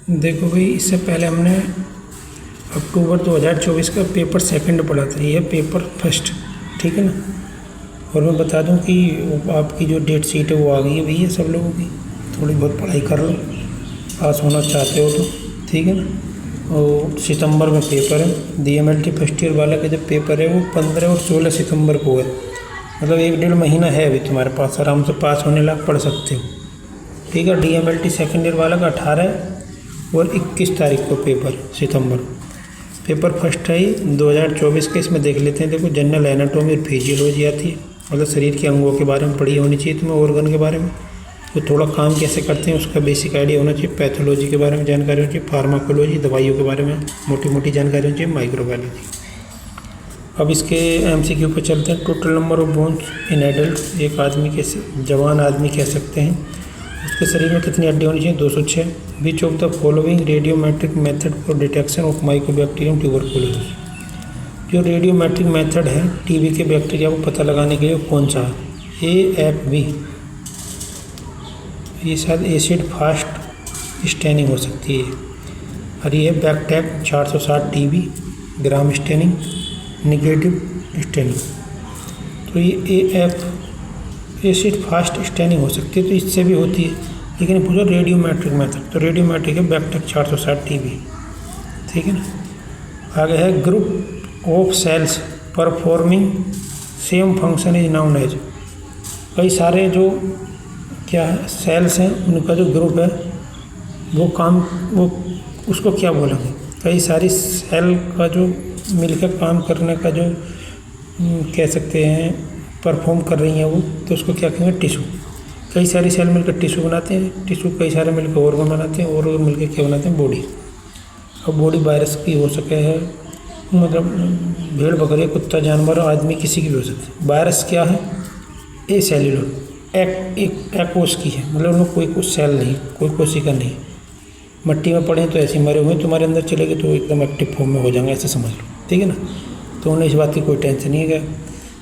देखो भाई, इससे पहले हमने अक्टूबर 2024 का पेपर सेकंड पढ़ा था, ये पेपर फर्स्ट, ठीक है ना। और मैं बता दूं कि आपकी जो डेट शीट है वो आ गई है भैया सब लोगों की। थोड़ी बहुत पढ़ाई कर लो, पास होना चाहते हो तो, ठीक है ना। और सितंबर में पेपर है, DMLT फर्स्ट ईयर वाला का जब पेपर है वो 15 और 16 सितंबर को है। मतलब 1-1.5 महीना है अभी तुम्हारे पास, आराम से पास होने लायक पढ़ सकते हो, ठीक है। DMLT सेकेंड ईयर वाला का 18 और 21 तारीख को पेपर, सितंबर। पेपर फर्स्ट है 2024 के। इसमें देख लेते हैं। देखो, जनरल एनाटॉमी और फिजियोलॉजी आती है, मतलब शरीर के अंगों के बारे में पढ़ी होनी चाहिए तुम्हें, ऑर्गन के बारे में, तो थोड़ा काम कैसे करते हैं उसका बेसिक आइडिया होना चाहिए। पैथोलॉजी के बारे में जानकारी होनी चाहिए, फार्माकोलॉजी दवाइयों के बारे में मोटी मोटी जानकारी होनी चाहिए, माइक्रोबायोलॉजी। अब इसके MCQ पर चलते हैं। Total number of bones in adult, एक आदमी के जवान आदमी कह सकते हैं, उसके शरीर में कितनी हड्डी होनी चाहिए? 206। Which of the following radiometric method for detection of Mycobacterium tuberculosis, जो रेडियोमेट्रिक मेथड है टीबी के बैक्टीरिया को पता लगाने के लिए कौन सा है? AFB, ये शायद एसिड फास्ट स्टेनिंग हो सकती है। और ये बैकटैक 460 TB gram staining, negative staining. तो ये AF एसिड फास्ट स्टेनिंग हो सकती है, तो इससे भी होती है, लेकिन पूछो रेडियोमेट्रिक मेथड, तो रेडियोमेट्रिक है बैकटैक 460 TB, ठीक है ना। आगे है group of cells performing same function is known as, कई सारे जो क्या है सेल्स हैं उनका जो ग्रुप है वो उसको क्या बोलेंगे? कई सारी सेल का जो मिलकर काम करने का जो कह सकते हैं परफॉर्म कर रही हैं वो, तो उसको क्या कहेंगे? टिश्यू। कई सारी सेल मिलकर टिश्यू बनाते हैं, टिश्यू कई सारे मिलकर ऑर्गन बनाते हैं, ऑर्गन मिलकर क्या बनाते हैं? बॉडी। अब बॉडी वायरस की हो सके है, मतलब भेड़ बकरी कुत्ता जानवर आदमी किसी की भी हो सकती है। वायरस क्या है? ए सेल्यूलर, एक कोश की है, मतलब उनमें कोई सेल नहीं, कोई कोशिका नहीं। मिट्टी में पड़े तो ऐसे मरे हुए, तुम्हारे अंदर चलेंगे तो एकदम एक्टिव फॉर्म में हो जाएंगे, ऐसे समझ लो, ठीक है ना। तो उन्हें इस बात की कोई टेंशन नहीं है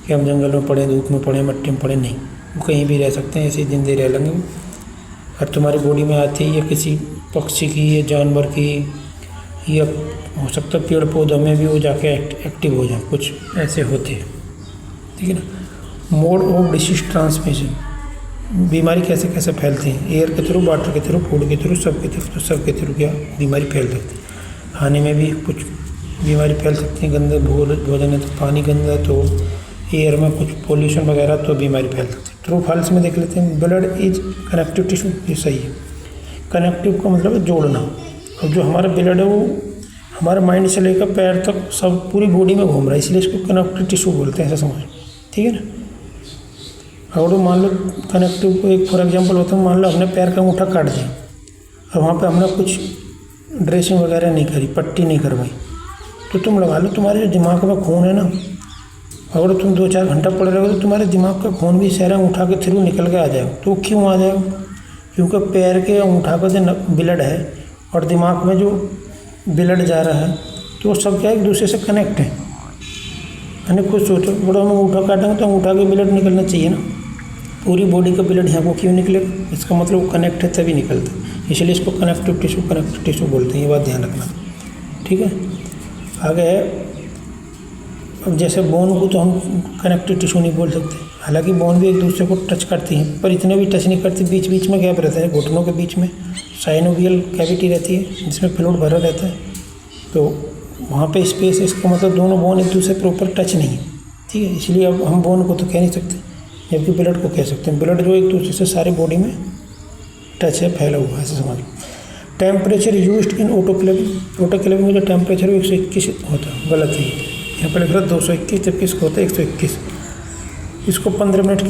कि हम जंगल में पड़े, धूप में पड़े, मिट्टी में पड़े, नहीं, वो कहीं भी रह सकते हैं, ऐसे ही जिंदे रह लेंगे। और तुम्हारी बॉडी में आती है या किसी पक्षी की या जानवर की, या हो सकता है पेड़ पौधों में भी वो जाके एक्टिव हो जाए, कुछ ऐसे होते हैं, ठीक है ना। मोड ऑफ डिसीज ट्रांसमिशन, बीमारी कैसे कैसे फैलती हैं? एयर के थ्रू, वाटर के थ्रू, फूड के थ्रू, सब के थ्रू। तो सब के थ्रू क्या बीमारी फैल सकती है? खाने में भी कुछ बीमारी फैल सकती है, गंदे भोजन है तो, पानी गंदा है तो, एयर में कुछ पोल्यूशन वगैरह तो बीमारी फैल सकती है। ट्रू फॉल्स में देख लेते हैं। ब्लड इज कनेक्टिव टिश्यू, ये सही है। कनेक्टिव का मतलब है जोड़ना। अब जो हमारा ब्लड है वो हमारे माइंड से लेकर पैर तक सब पूरी बॉडी में घूम रहा है, इसलिए इसको कनेक्टिव टिश्यू बोलते हैं, ऐसा समझ, ठीक है ना। अगर मान लो कनेक्टिव को एक फॉर एग्जांपल होता है, मान लो हमने पैर का अंगूठा काट दिया और वहाँ पे हमने कुछ ड्रेसिंग वगैरह नहीं करी, पट्टी नहीं करवाई, तो तुम लगा लो तुम्हारे जो दिमाग में खून है ना, अगर तुम 2-4 घंटा पड़े रहोगे तो तुम्हारे दिमाग का खून भी सारा अंगूठा के थ्रू निकल के आ जाएगा। तो क्यों आ जाएगा? क्योंकि पैर के अंगूठा का जो ब्लड है और दिमाग में जो ब्लड जा रहा है तो वो सब क्या एक दूसरे से कनेक्ट है। यानी कुछ सोचो, बड़ा हम अंगूठा काटेंगे तो अंगूठा के ब्लड निकलना चाहिए ना, पूरी बॉडी का ब्लड यहाँ को क्यों निकलेगा? इसका मतलब वो कनेक्ट है तभी निकलता है, इसलिए इसको कनेक्टिव टिश्यू बोलते हैं, ये बात ध्यान रखना, ठीक है। आगे है, अब जैसे बोन को तो हम कनेक्टिव टिश्यू नहीं बोल सकते, हालांकि बोन भी एक दूसरे को टच करती हैं, पर इतने भी टच नहीं करती, बीच बीच में गैप रहता है, घुटनों के बीच में साइनोवियल कैविटी रहती है जिसमें फ्लूइड भरा रहता है, तो वहाँ पे स्पेस है, इसका मतलब दोनों बोन एक दूसरे प्रॉपर टच नहीं है, ठीक है। इसलिए अब हम बोन को तो कह नहीं सकते, जबकि ब्लड को कह सकते हैं। ब्लड जो एक दूसरे से सारी बॉडी में टच है, फैला हुआ है, ऐसे समझ लो। Temperature used in autoclaving, autoclaving में जो टेम्परेचर है 121 होता है, गलत है, यहाँ पर लिख रहा है 221, जबकि इसको होता है 121। इसको 15 मिनट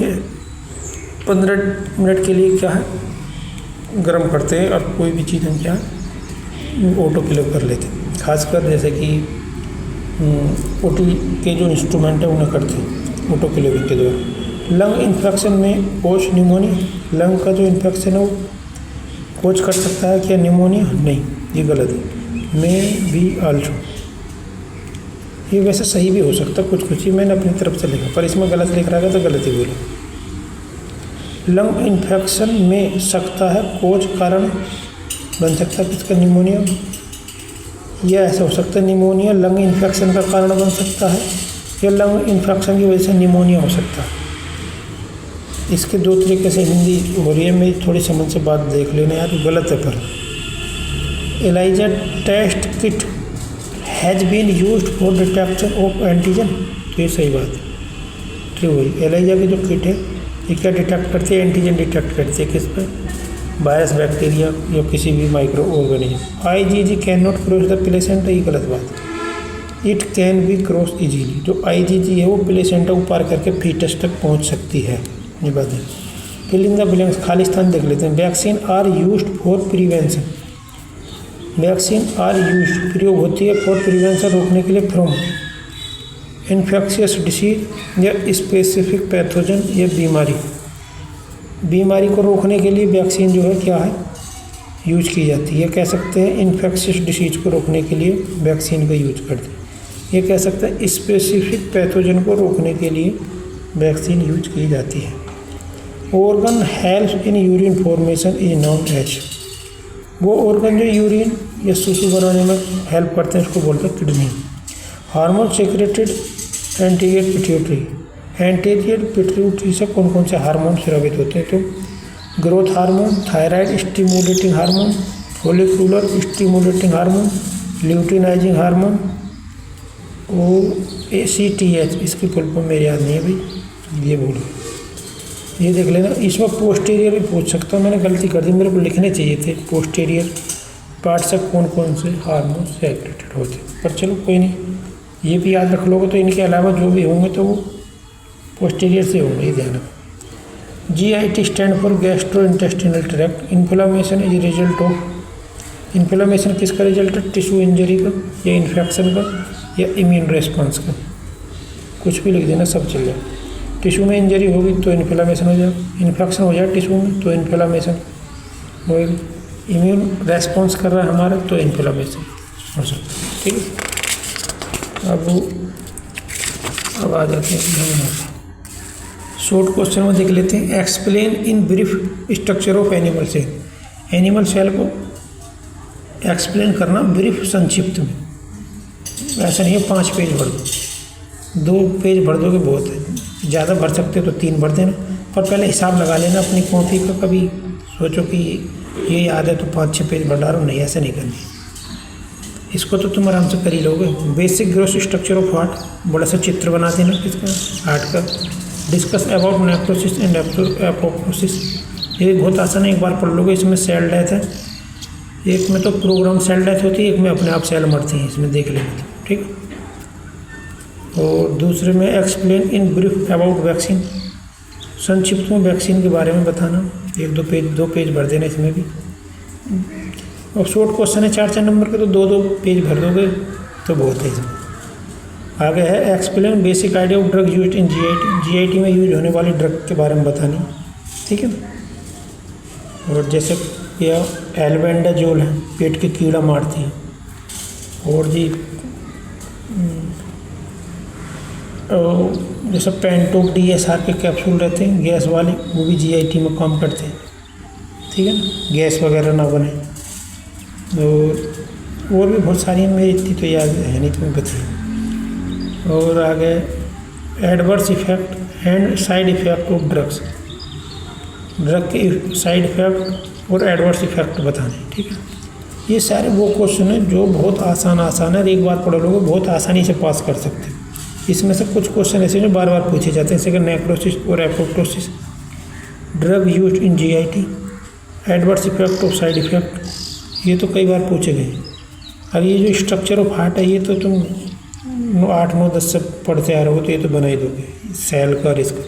के लिए क्या है गर्म करते हैं, और कोई भी चीज़ हम क्या है ऑटोक्लेव कर लेते हैं, खासकर जैसे कि ओटी के जो इंस्ट्रूमेंट है उन्हें करते हैं ऑटोक्लेविंग के द्वारा। लंग इन्फेक्शन में कोच निमोनिया, लंग का जो इन्फेक्शन है वो कोच कर सकता है क्या निमोनिया? नहीं, ये गलत है। में भी आल्सो, ये वैसे सही भी हो सकता है, कुछ ही मैंने अपनी तरफ से लिखा, पर इसमें गलत लिख रहा है तो गलत ही बोला। लंग इन्फेक्शन में सकता है कोच कारण बन सकता है किसका, निमोनिया। या ऐसा हो सकता है निमोनिया लंग इन्फेक्शन का कारण बन सकता है, या लंग इन्फेक्शन की वजह से निमोनिया हो सकता है। इसके दो तरीके से हिंदी हो रही है, मेरी थोड़ी समझ से बात देख लेना यार, गलत है पर। ELISA test kit has been used for detection of antigen, तो ये सही बात है, ठीक हुई। एलाइजा की जो किट है ये क्या डिटेक्ट करती है, एंटीजन डिटेक्ट करती है, किस पर, वायरस, बैक्टीरिया या किसी भी micro organism. IgG can not cross the placenta, ये गलत बात है। It can be cross easily, जो IgG है वो प्लेसेंटा को पार करके फीटस तक पहुंच सकती है, ये बात है। फिलिंग द ब्लैंक्स, खाली स्थान देख लेते हैं। Vaccine are used for prevention, vaccine are used प्रयोग होती है फॉर प्रिवेंशन, रोकने के लिए, फ्रॉम इन्फेक्शियस डिसीज या स्पेसिफिक पैथोजन या बीमारी को रोकने के लिए वैक्सीन जो है क्या है यूज की जाती है। ये कह सकते हैं इन्फेक्शियस डिसीज को रोकने के लिए वैक्सीन का यूज करते हैं। ये कह सकते हैं स्पेसिफिक पैथोजन को रोकने के लिए वैक्सीन यूज की जाती है। Organ help in urine formation is known as, वो ऑर्गन जो यूरिन या सुसु बनाने में हेल्प करते हैं उसको बोलते हैं kidney. Hormone secreted anterior pituitary, anterior pituitary से कौन कौन से हार्मोन स्रावित होते हैं, तो growth hormone, thyroid stimulating hormone, follicular stimulating hormone, luteinizing hormone और ACTH, इसकी फुल फॉर्म मेरे याद नहीं है भाई, ये बोलो, ये देख लेना। इसमें पोस्टीरियर भी पूछ सकता हूँ, मैंने गलती कर दी, मेरे को लिखने चाहिए थे पोस्टीरियर पार्ट से कौन कौन से हार्मोन सेक्रेटेड होते, पर चलो कोई नहीं, ये भी याद रख लोगे तो इनके अलावा जो भी होंगे तो वो पोस्टीरियर से होंगे, ये ध्यान रखो। GIT stand for gastro intestinal tract. Inflammation is result of, inflammation किसका रिजल्ट है, टिश्यू इंजरी का या इन्फेक्शन का या इम्यून रेस्पॉन्स का, कुछ भी लिख देना, सब चल जाए। टिश्यू में इंजरी होगी तो इन्फ्लामेशन हो जाए, इन्फेक्शन हो जाए टिश्यू में तो इन्फ्लामेशन होगी, इम्यून रेस्पॉन्स कर रहा है हमारा तो इन्फ्लामेशन हो सकता है, ठीक है। अब आ जाते हैं शॉर्ट क्वेश्चन में देख लेते हैं। Explain in brief structure of animal cell, animal cell को एक्सप्लेन करना ब्रीफ, संक्षिप्त में, ऐसा नहीं है 5 पेज भर दो, 2 पेज भर दोगे बहुत है, ज़्यादा भर सकते हो तो 3 भर देना, पर पहले हिसाब लगा लेना अपनी कॉपी का, कभी सोचो कि ये याद है तो 5-6 पेज भर डालो, नहीं ऐसा नहीं करनी, इसको तो तुम आराम से कर ही लोगे। Basic gross structure of heart, बड़ा सा चित्र बना देना किसका, हार्ट का। Discuss about necrosis and apoptosis, ये बहुत आसान है, एक बार पढ़ लोगे। इसमें सेल डेथ है, एक में तो प्रोग्राम सेल डेथ होती है, एक में अपने आप सेल मरती हैं, इसमें देख लेंगे, ठीक। और दूसरे में explain in brief about vaccine, संक्षिप्त में वैक्सीन के बारे में बताना, 2 पेज भर देना इसमें भी। और शॉर्ट क्वेश्चन है 4-4 नंबर के, तो 2-2 पेज भर दोगे तो बहुत है इसमें। आगे है explain basic idea of drug used in GIT में यूज होने वाली ड्रग के बारे में बतानी, ठीक है ना। और जैसे यह एल्बेंडाजोल है, पेट के कीड़ा मारती है, और जी जैसे पेंटोप DSR के कैप्सूल रहते हैं गैस वाले, वो भी GIT में काम करते हैं, ठीक है ना, गैस वगैरह ना बने। और भी बहुत सारी, मेरी इतनी तो याद है नहीं, तुम्हें बताइए। और आगे adverse effect and side effect of drugs, drug के साइड इफ़ेक्ट और एडवर्स इफेक्ट बताने, ठीक है। ये सारे वो क्वेश्चन हैं जो बहुत आसान है, एक बार पढ़ लोगे बहुत आसानी से पास कर सकते हो। इसमें से कुछ क्वेश्चन ऐसे जो बार बार पूछे जाते हैं, जैसे कि नेक्रोसिस और apoptosis, drug used in GIT, adverse effect of side effect, ये तो कई बार पूछे गए। और ये जो स्ट्रक्चर ऑफ हार्ट है, ये तो तुम 8, 9, 10 से पढ़ते आ रहे हो, तो ये तो बना ही दोगे। सेल का और इसका,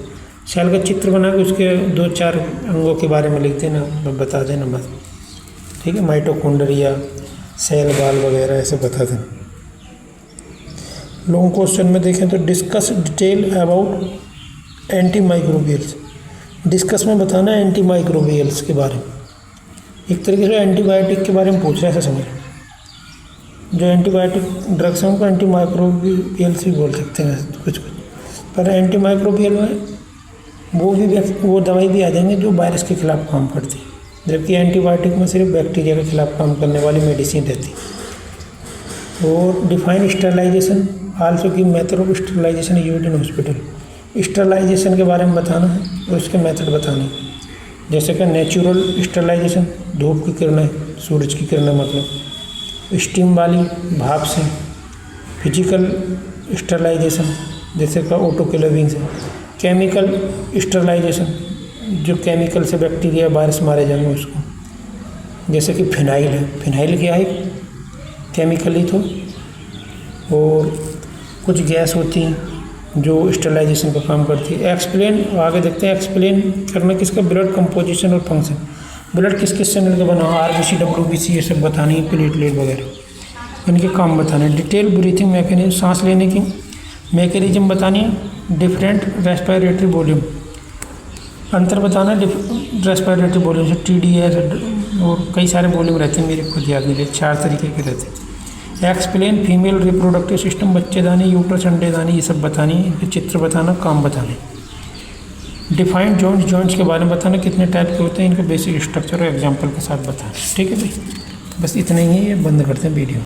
सेल का चित्र बना के उसके 2-4 अंगों के बारे में लिख देना, बता देना बस, ठीक है। माइटोकॉन्ड्रिया, सेल वॉल वगैरह ऐसे बता देना। लॉन्ग क्वेश्चन में देखें तो discuss detail about anti microbials, discuss में बताना है एंटी माइक्रोबियल्स के बारे में, एक तरीके से एंटीबायोटिक के बारे में पूछ रहे हैं, ऐसा समझ। जो एंटीबायोटिक ड्रग्स हैं उनको एंटी माइक्रोबियल्स भी बोल सकते हैं कुछ, पर एंटी माइक्रोबियल में वो दवाई भी आ जाएंगे जो वायरस के खिलाफ काम करती है, जबकि एंटीबायोटिक में सिर्फ बैक्टीरिया के खिलाफ काम करने वाली मेडिसिन रहती है। और डिफाइन स्टरलाइजेशन, आल्सो की method of sterilization used in hospital. Sterilization के बारे में बताना है और उसके मेथड बताने हैं। जैसे कि नेचुरल स्टरलाइजेशन, धूप की किरणें, सूरज की किरणें मतलब, स्टीम वाली, भाप से। फिजिकल स्टरलाइजेशन जैसे कि ऑटोक्लेविंग से। केमिकल स्टरलाइजेशन, जो केमिकल से बैक्टीरिया वायरस मारे जाएंगे उसको, जैसे कि फिनाइल है। फिनाइल क्या है, केमिकल ही तो। और कुछ गैस होती हैं जो स्टरलाइजेशन का काम करती है। एक्सप्लेन, आगे देखते हैं एक्सप्लेन करना किसका, ब्लड कंपोजिशन और फंक्शन। ब्लड किस किस से मिलकर बना, आरबीसी, डब्ल्यूबीसी, ये सब बतानी है, प्लेटलेट वगैरह, इनके काम बताने। डिटेल ब्रीथिंग मैकेनिज्म, सांस लेने की मैकेनिज्म बतानी है। डिफरेंट रेस्पिरेटरी वॉल्यूम, अंतर बताना है रेस्पिरेटरी वॉल्यूम से। TDS और कई सारे वॉल्यूम रहते हैं, मेरे खुद याद नहीं, 4 तरीके के रहते हैं। एक्सप्लेन फीमेल रिप्रोडक्टिव सिस्टम, बच्चेदानी, यूट्रस, अंडेदानी, ये सब बतानी है, इनके चित्र बताना, काम बताने। डिफाइंड जॉइंट्स, जॉइंट्स के बारे में बताना, कितने टाइप के होते हैं, इनका बेसिक स्ट्रक्चर और एग्जाम्पल के साथ बताना। ठीक है भाई, बस इतना ही है, ये बंद करते हैं वीडियो।